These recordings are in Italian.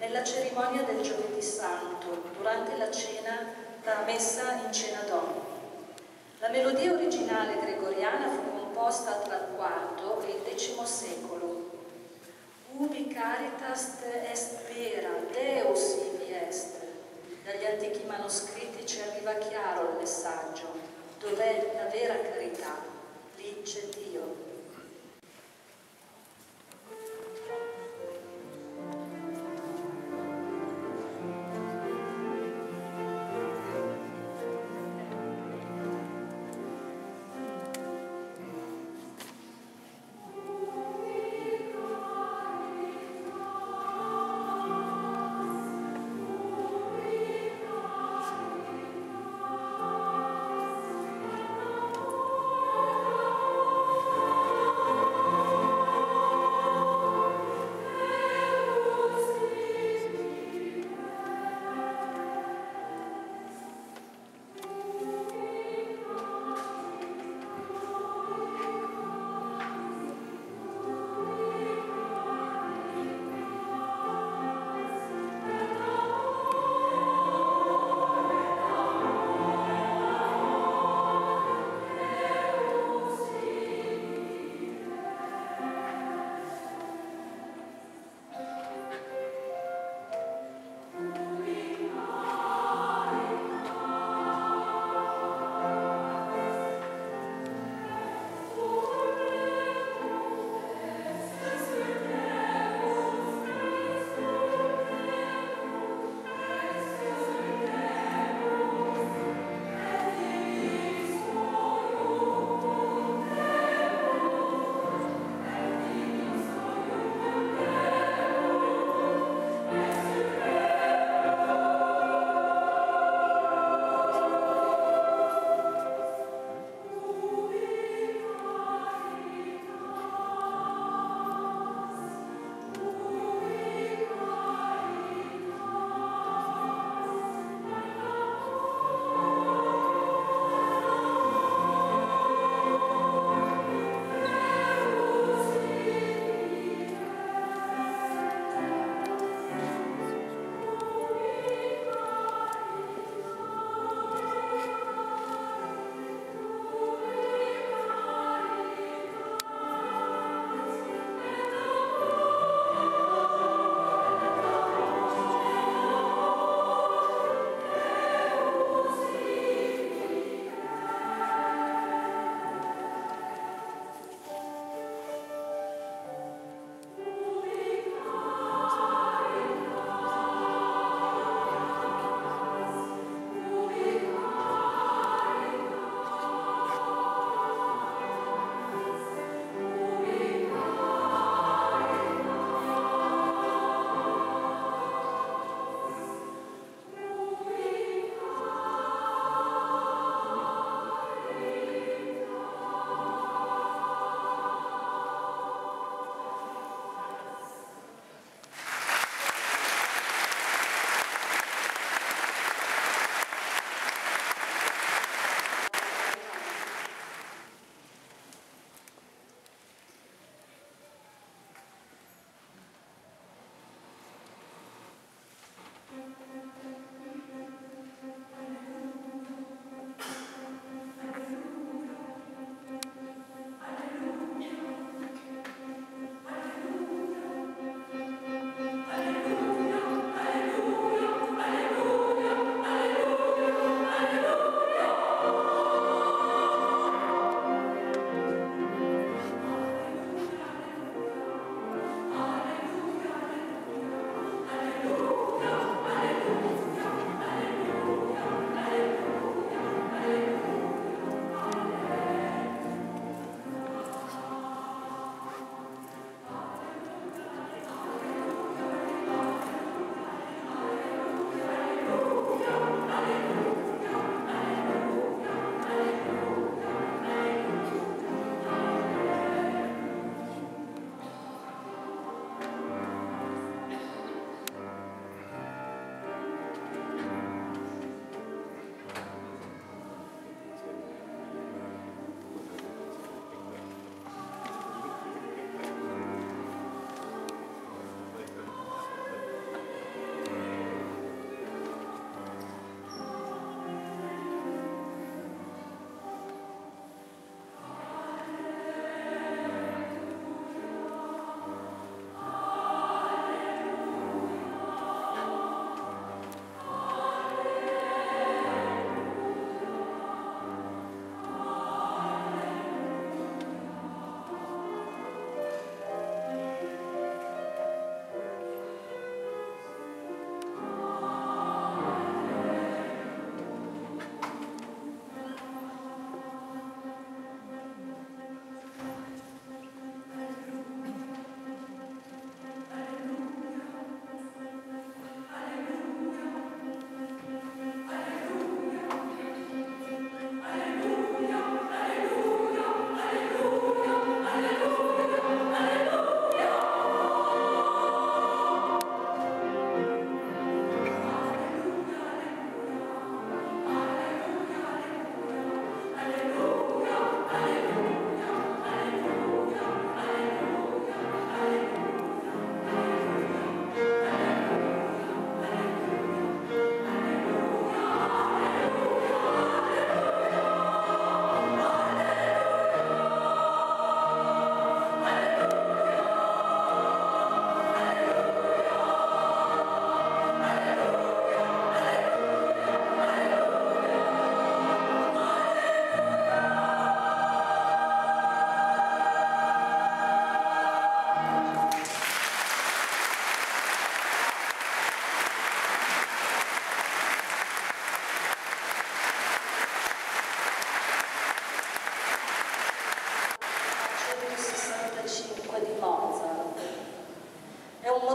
nella cerimonia del Giovedì Santo, durante la messa in cena domini. La melodia originale gregoriana fu composta tra il IV e il X secolo. Ubi caritas est vera, Deus ibi est. Dagli antichi manoscritti ci arriva chiaro il messaggio: dov'è la vera carità? Lì c'è Dio.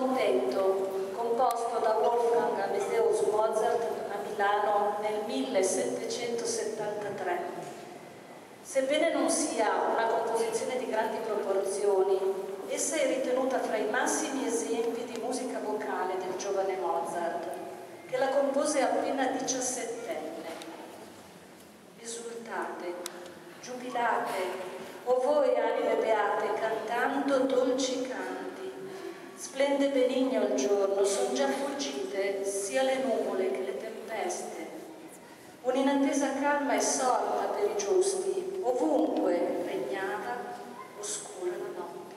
Montetto, composto da Wolfgang Amadeus Mozart a Milano nel 1773. Sebbene non sia una composizione di grandi proporzioni, essa è ritenuta fra i massimi esempi di musica vocale del giovane Mozart, che la compose appena 17enne. Esultate, giubilate, o voi anime beate, cantando dolci canti. Splende benigno il giorno, son già fuggite sia le nuvole che le tempeste. Un'inattesa calma è sorta per i giusti, ovunque regnava oscura la notte.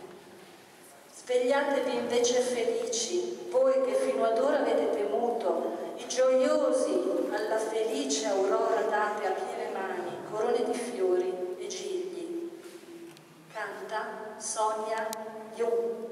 Svegliatevi invece felici, voi che fino ad ora avete temuto, i gioiosi alla felice aurora date a piene mani, corone di fiori e gigli. Canta Sonia Jung.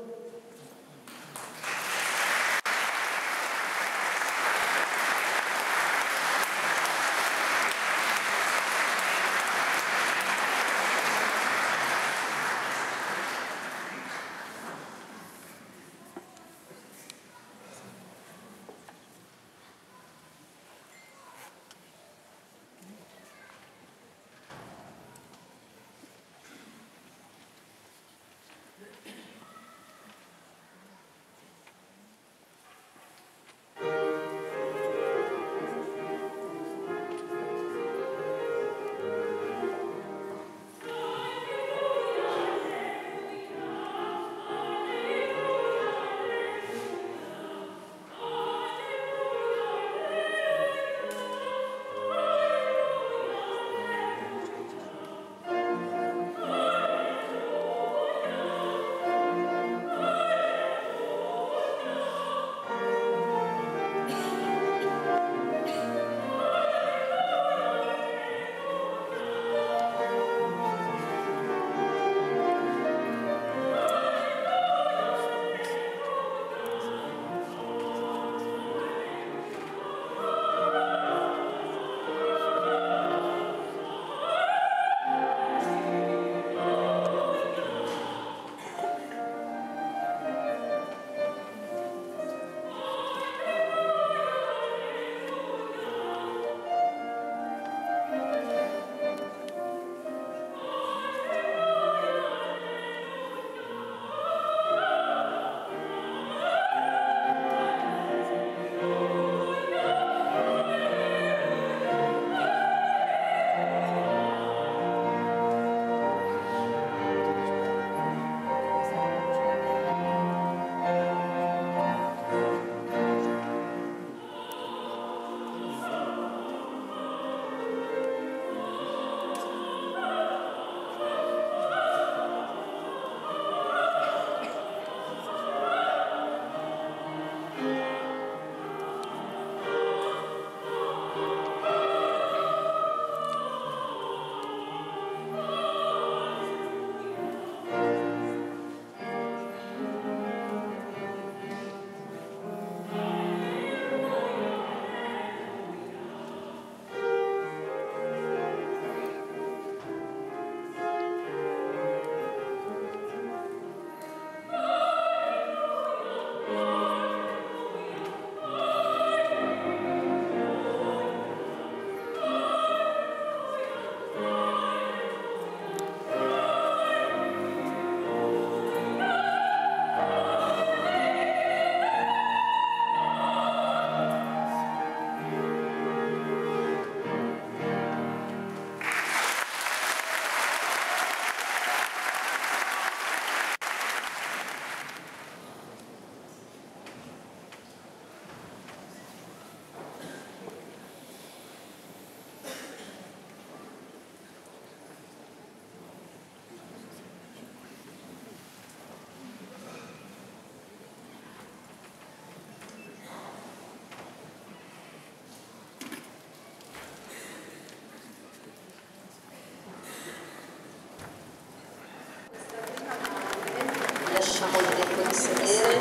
lasciamo il tempo di sedere.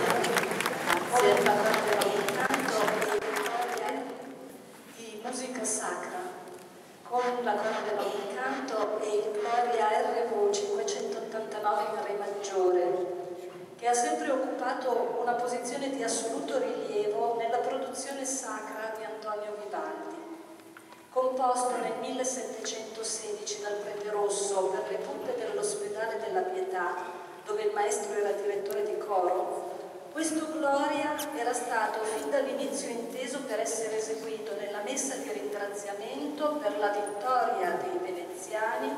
Grazie. Di musica sacra con la corona dell'incanto e il Gloria RV 589 in Re maggiore, che ha sempre occupato occupato una posizione di assoluto rilievo nella produzione sacra di Antonio Vivaldi. Composto nel 1716 dal prete Rosso per le putte dell'ospedale della Pietà, dove il maestro era direttore di coro, questo Gloria era stato fin dall'inizio inteso per essere eseguito nella messa di ringraziamento per la vittoria dei veneziani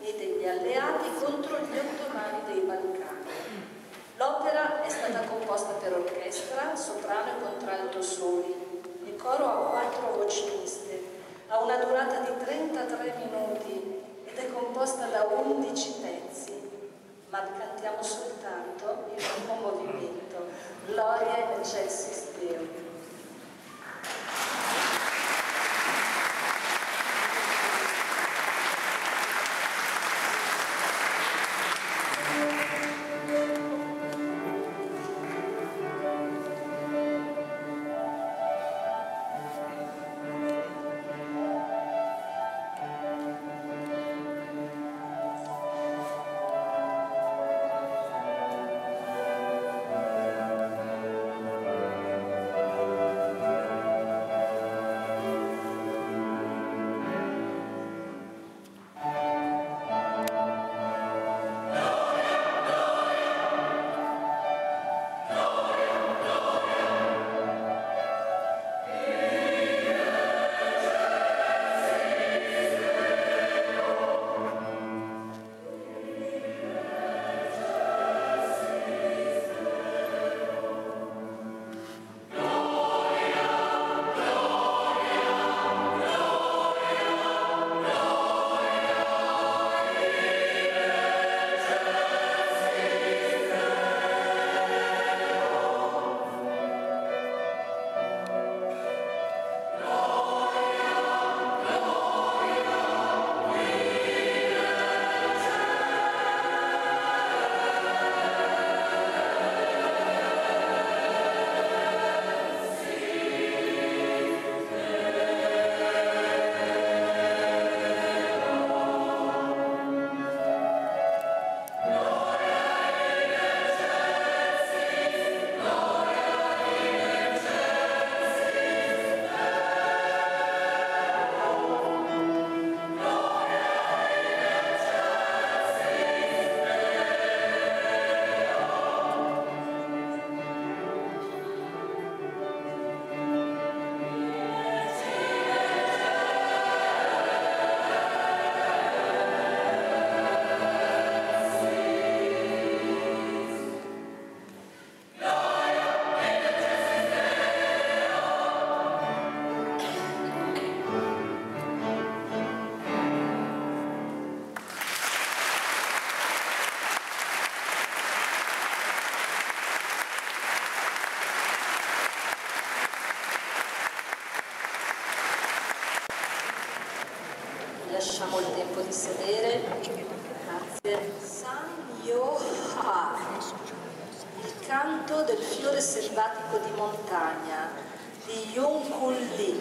e degli alleati contro gli ottomani dei Balcani. L'opera è stata composta per orchestra, soprano e contralto soli. Il coro ha 4 voci miste, ha una durata di 33 minuti ed è composta da 11 pezzi, ma cantiamo soltanto il primo movimento, Gloria in excelsis Deo. Lasciamo il tempo di sedere. Grazie. San Yoha, il canto del fiore selvatico di montagna di Yong-Kul Lee.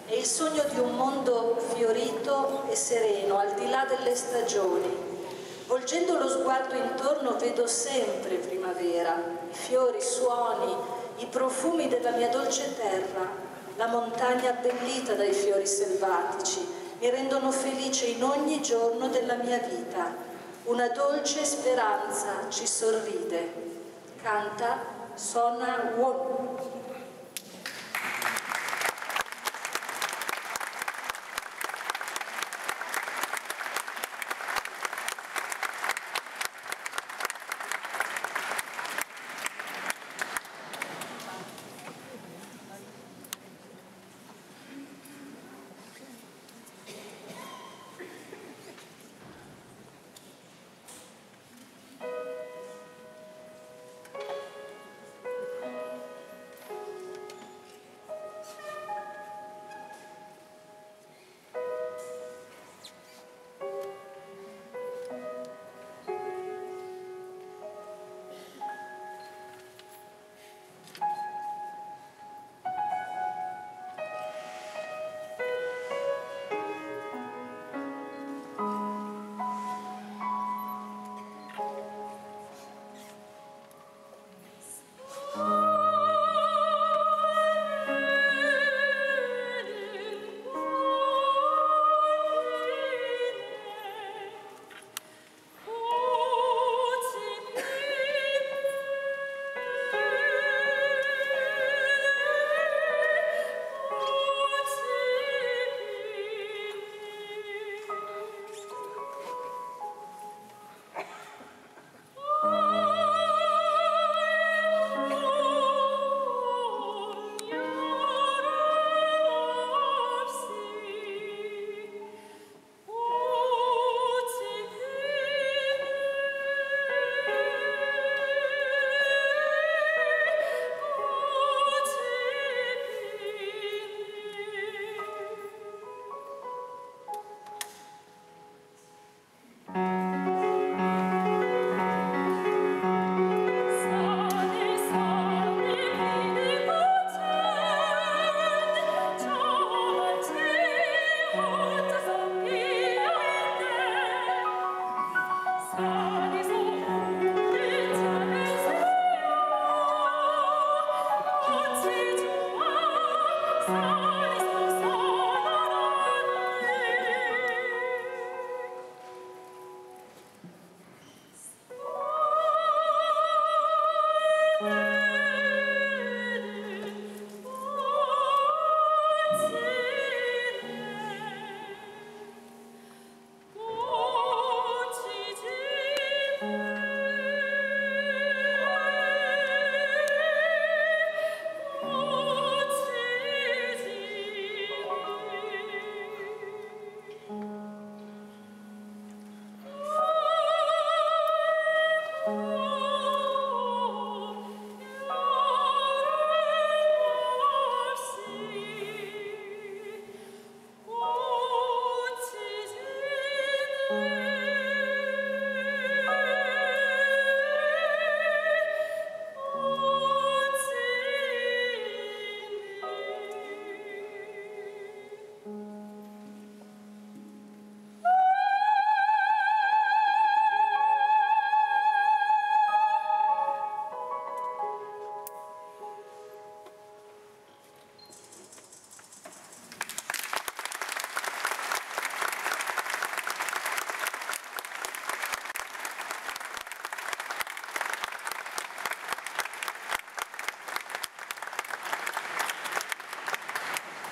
È il sogno di un mondo fiorito e sereno al di là delle stagioni. Volgendo lo sguardo intorno vedo sempre primavera, i fiori, i suoni, i profumi della mia dolce terra, la montagna abbellita dai fiori selvatici. Mi rendono felice in ogni giorno della mia vita. Una dolce speranza ci sorride. Canta Sona Won.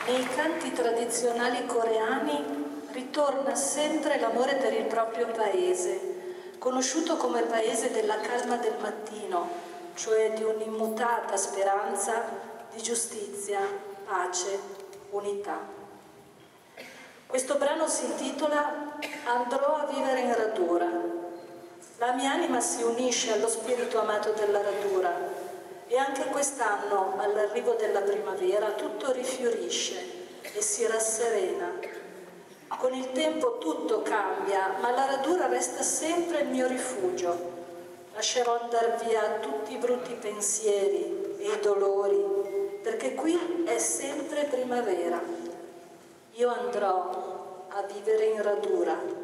Nei canti tradizionali coreani ritorna sempre l'amore per il proprio paese, conosciuto come paese della calma del mattino, cioè di un'immutata speranza di giustizia, pace, unità. Questo brano si intitola Andrò a vivere in radura. La mia anima si unisce allo spirito amato della radura. E anche quest'anno, all'arrivo della primavera, tutto rifiorisce e si rasserena. Con il tempo tutto cambia, ma la radura resta sempre il mio rifugio. Lascerò andar via tutti i brutti pensieri e i dolori, perché qui è sempre primavera. Io andrò a vivere in radura.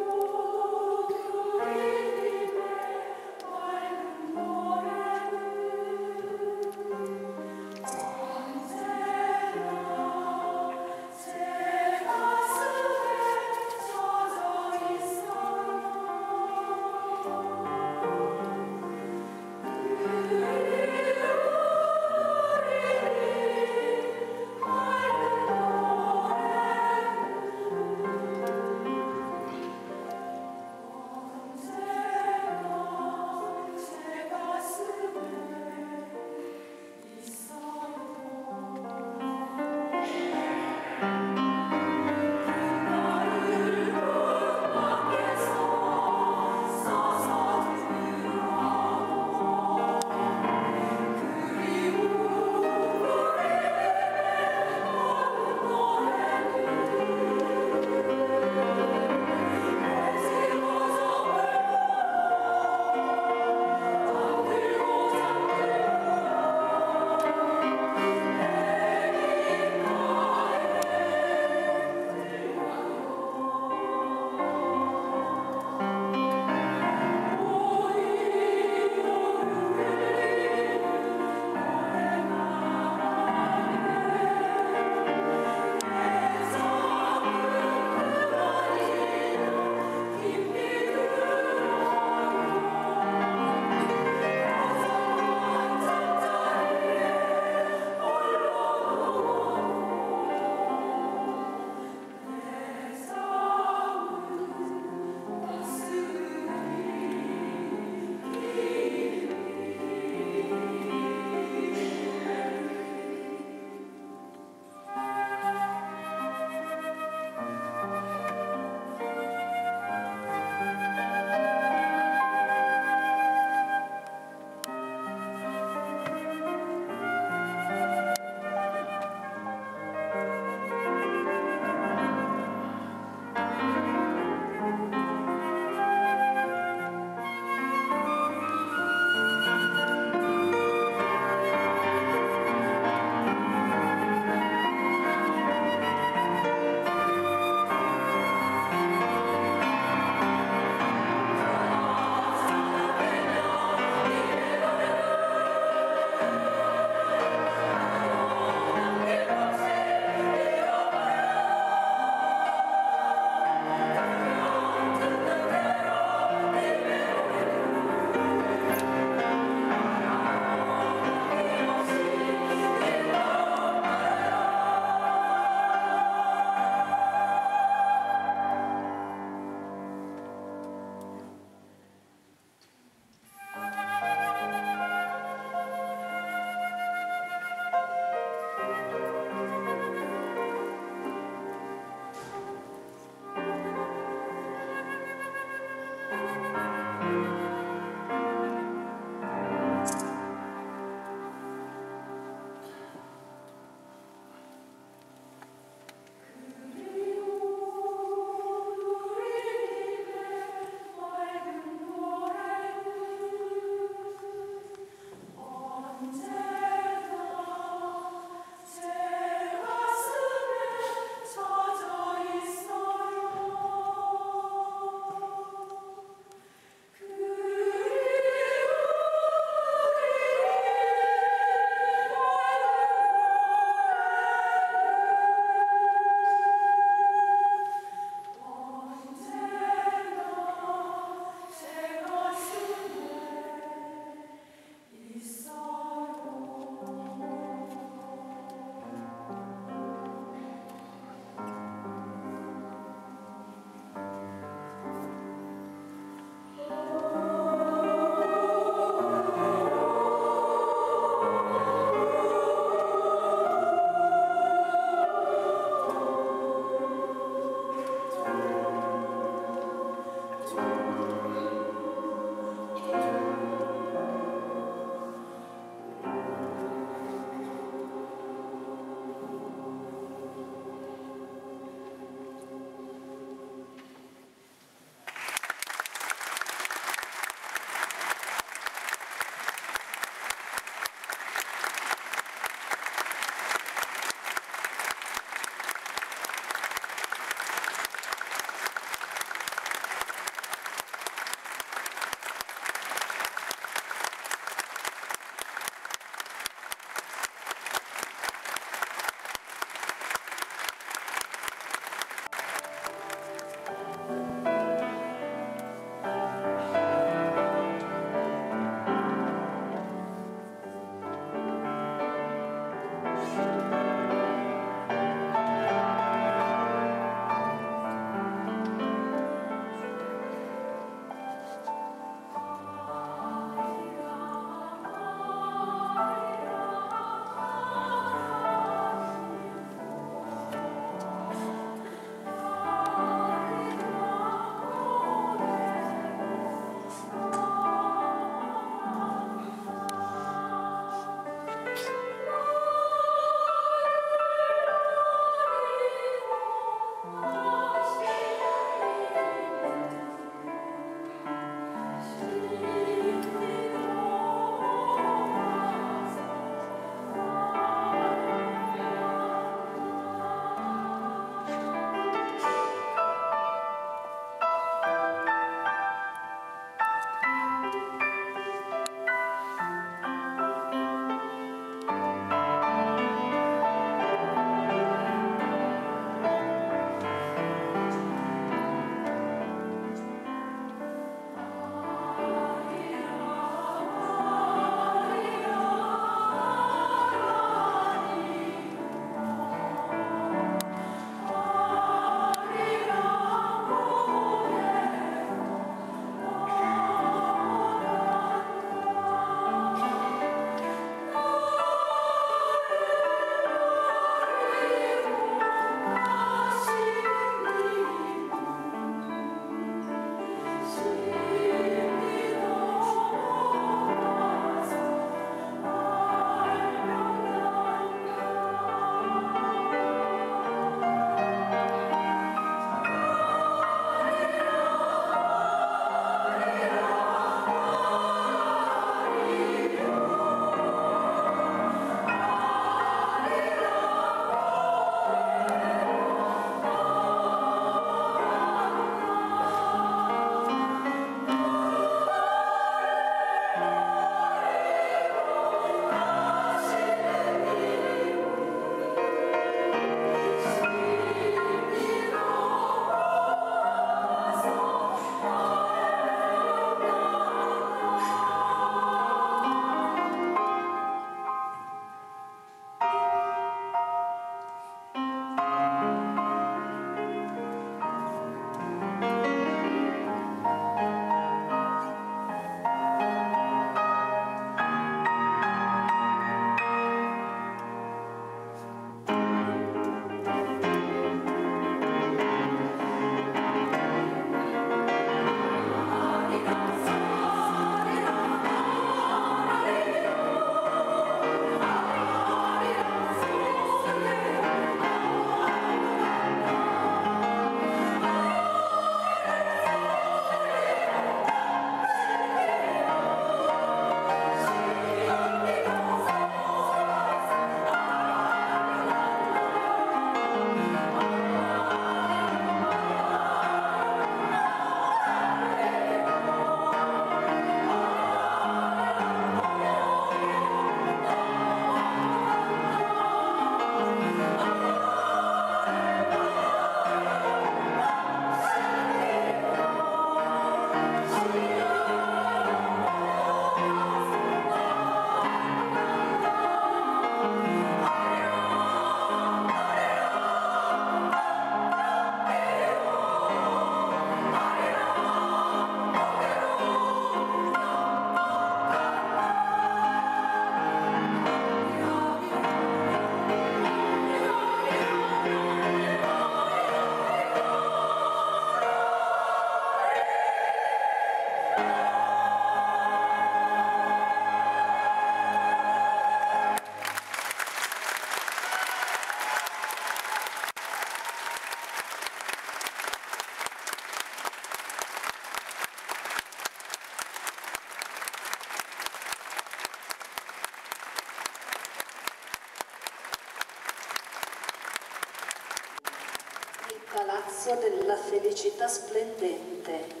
palazzo della felicità splendente.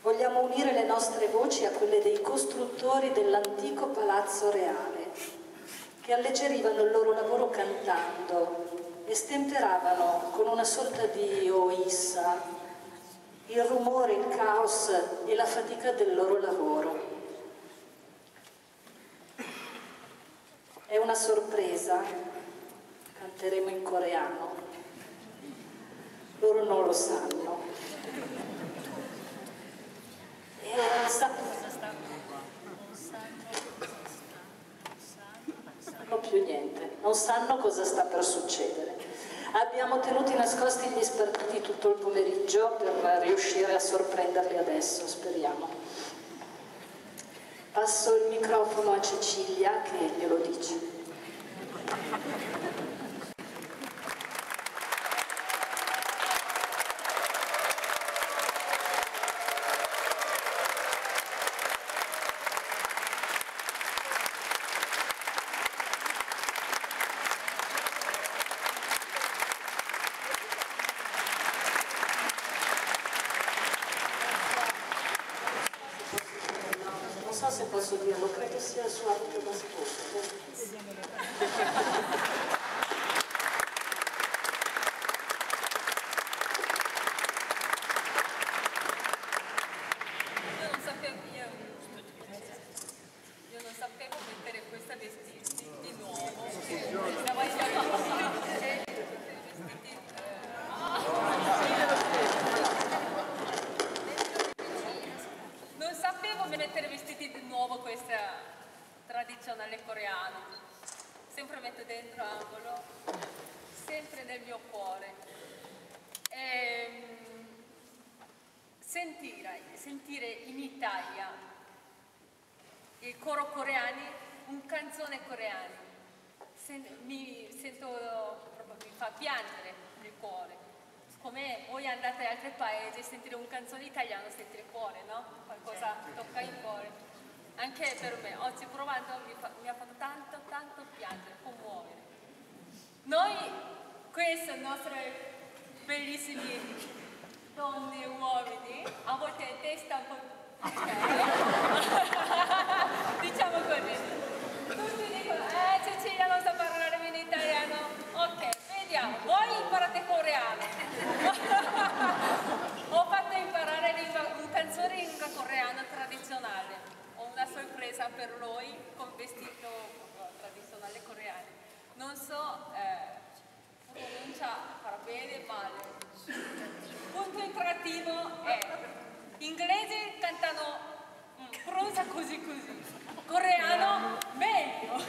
Vogliamo unire le nostre voci a quelle dei costruttori dell'antico palazzo reale, che alleggerivano il loro lavoro cantando e stemperavano con una sorta di oissa il rumore, il caos e la fatica del loro lavoro. È una sorpresa, canteremo in coreano, loro non lo sanno. E non sanno più niente, non sanno cosa sta per succedere. Abbiamo tenuti nascosti gli spartiti tutto il pomeriggio per riuscire a sorprenderli adesso, speriamo. Passo il microfono a Cecilia che glielo dice. Non so se posso dirlo, credo sia il suo abito da sposa. Io non sapevo mettere questa vestiti di nuovo. Non sapevo mettere vestiti di nuovo questa tradizionale coreana. Sempre metto dentro angolo, sempre nel mio cuore. Sentire in Italia il coro coreani, un canzone coreano, mi fa piangere nel cuore. Come voi andate in altri paesi, sentire un canzone italiano, sentire il cuore, no? Qualcosa tocca il cuore. Anche per me, oggi provando mi ha fatto tanto piangere, commuovere. Noi, queste nostre bellissime donne e uomini, a volte in testa un po'... diciamo così. Tutti dicono, Cecilia non sa parlare in italiano. Ok, vediamo, voi imparate coreano. Ho fatto imparare un canzone in lingua coreana tradizionale. Ho una sorpresa per lui con vestito tradizionale coreano. Non so, pronuncia farà bene o male. Punto interattivo è inglese cantano prosa così, coreano meglio.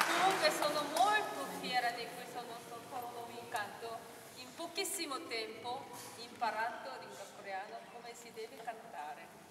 Comunque sono molto fiera di questo nostro coro nuovo incanto. In pochissimo tempo imparato lingua coreana come si deve cantare.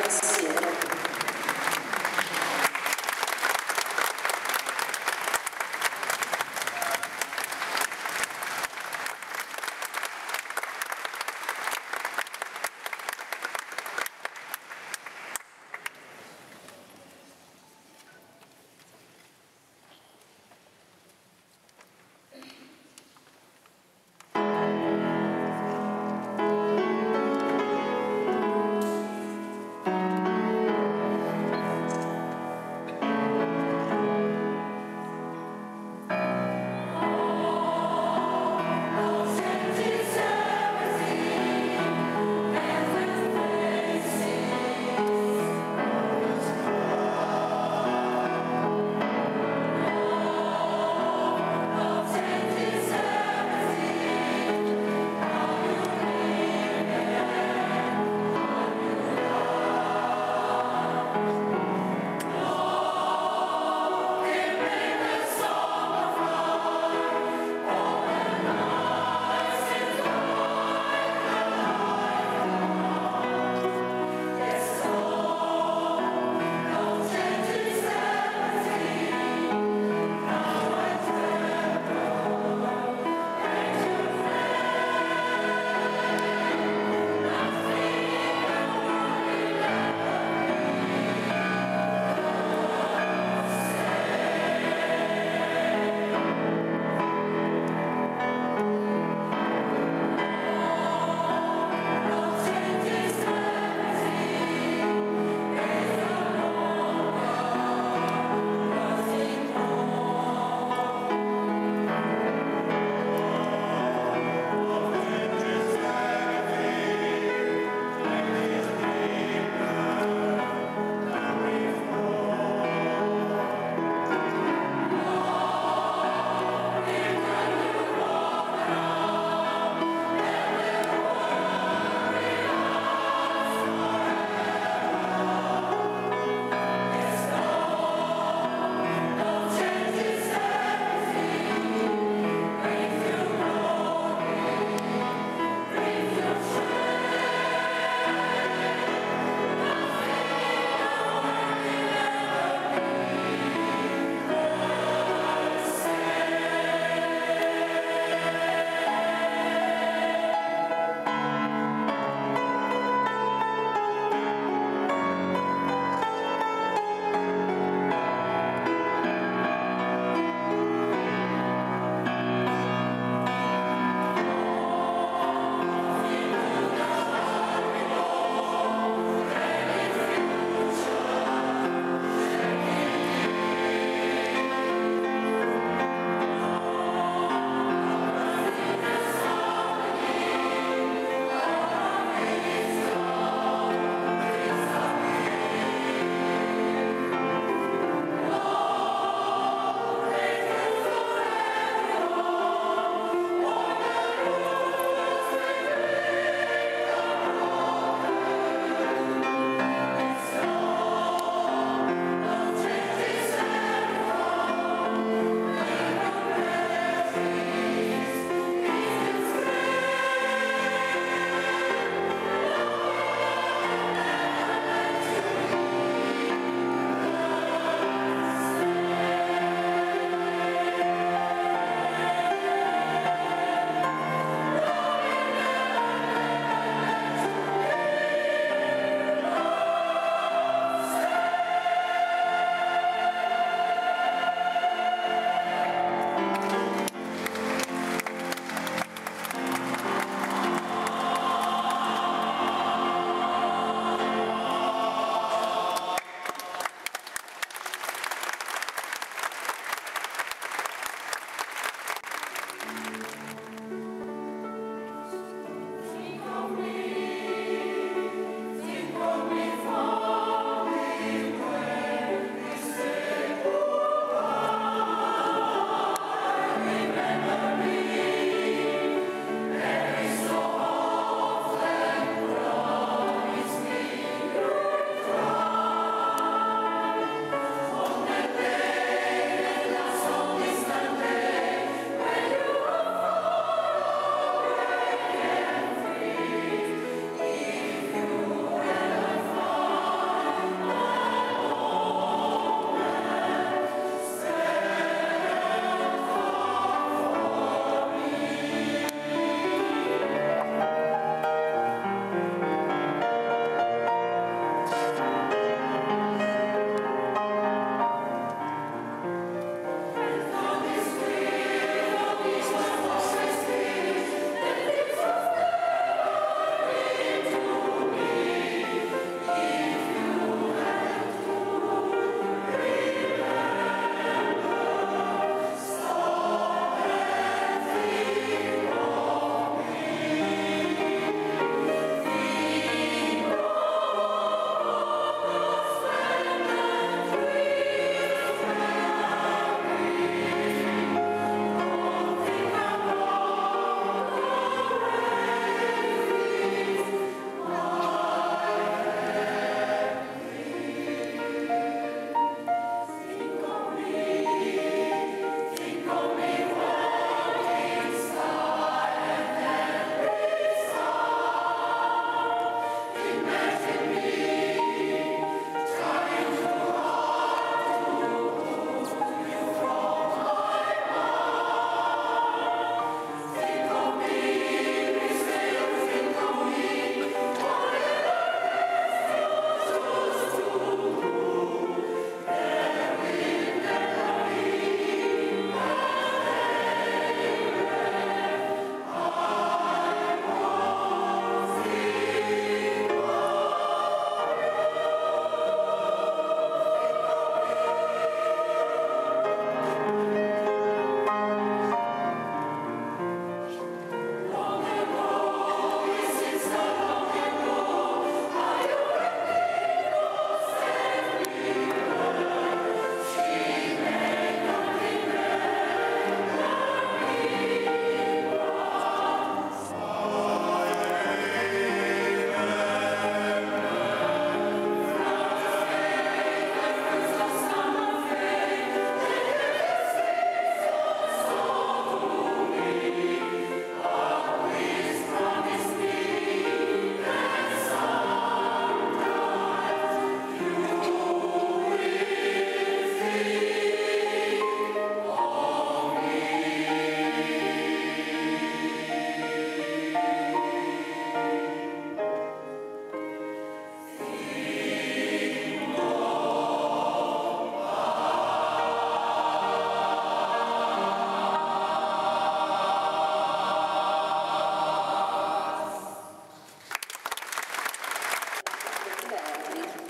pensiero.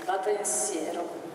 da pensiero.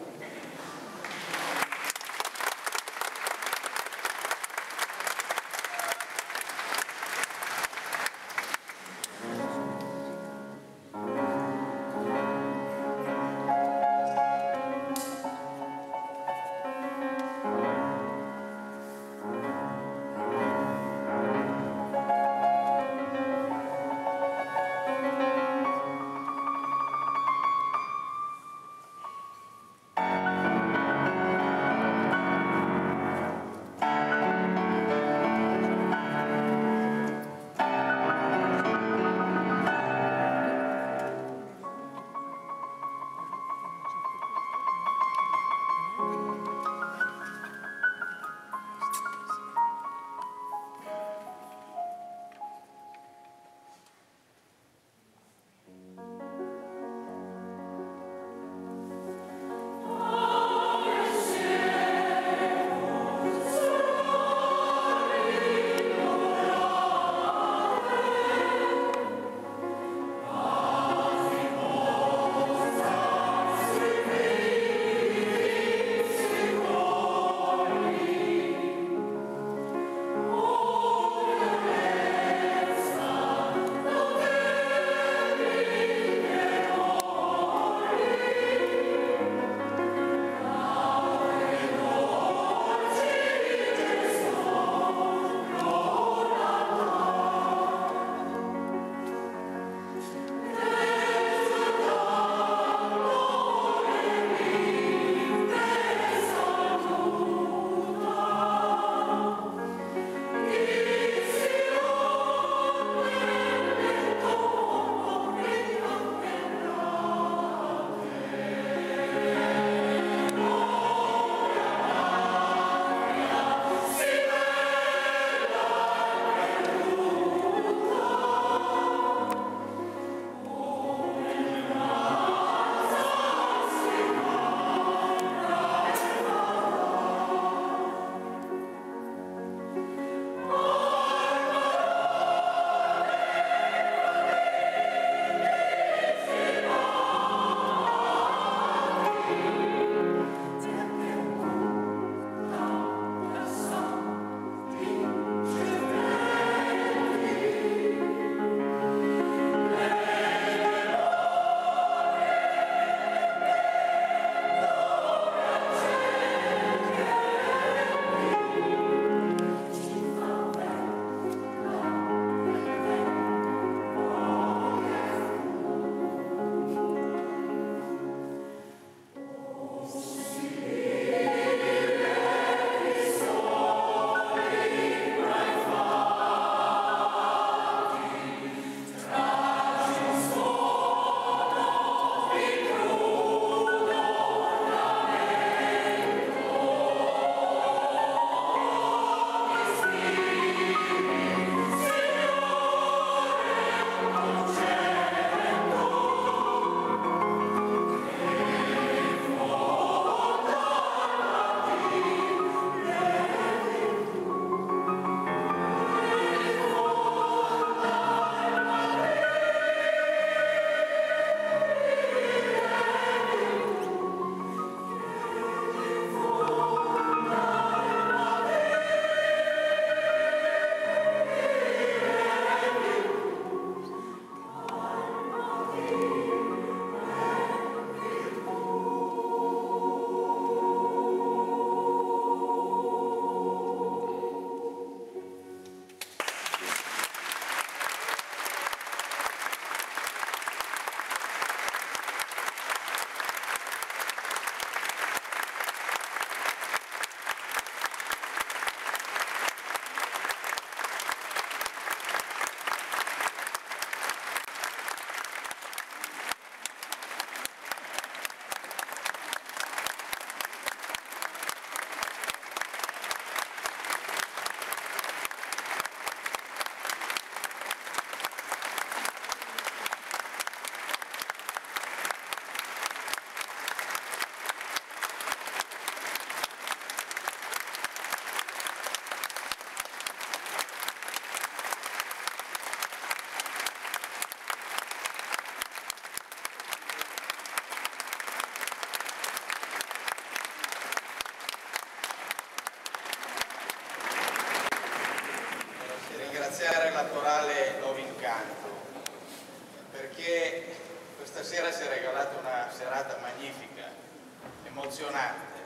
emozionante.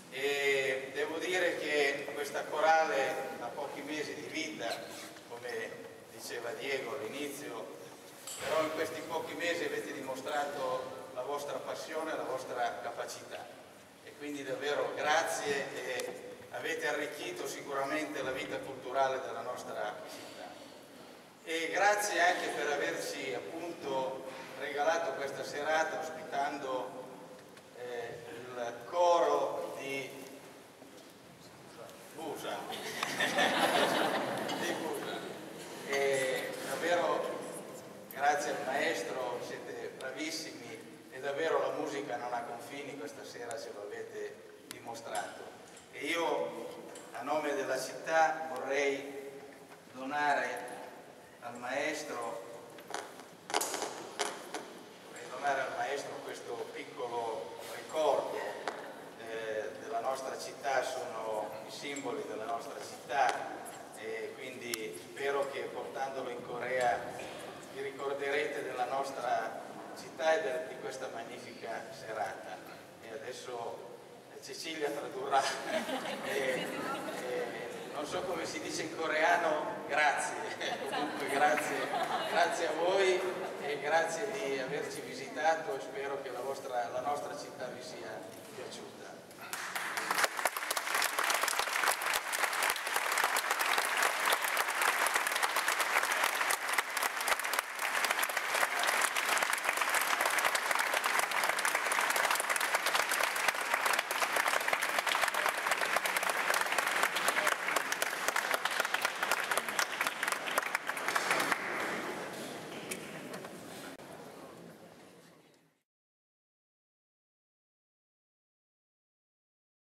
E devo dire che questa corale ha pochi mesi di vita, come diceva Diego all'inizio, però in questi pochi mesi avete dimostrato la vostra passione e la vostra capacità, e quindi davvero grazie, e avete arricchito sicuramente la vita culturale della nostra città. E grazie anche per averci appunto regalato questa serata ospitando il coro di Busa. Di Busa. E davvero grazie al maestro, siete bravissimi, e davvero la musica non ha confini, questa sera ce lo avete dimostrato. E io a nome della città vorrei donare al maestro questo piccolo ricordo della nostra città, sono i simboli della nostra città, e quindi spero che portandolo in Corea vi ricorderete della nostra città e di questa magnifica serata. E adesso Cecilia tradurrà. Non so come si dice in coreano, grazie. Comunque grazie a voi e grazie di averci visitato, e spero che la nostra città vi sia piaciuta.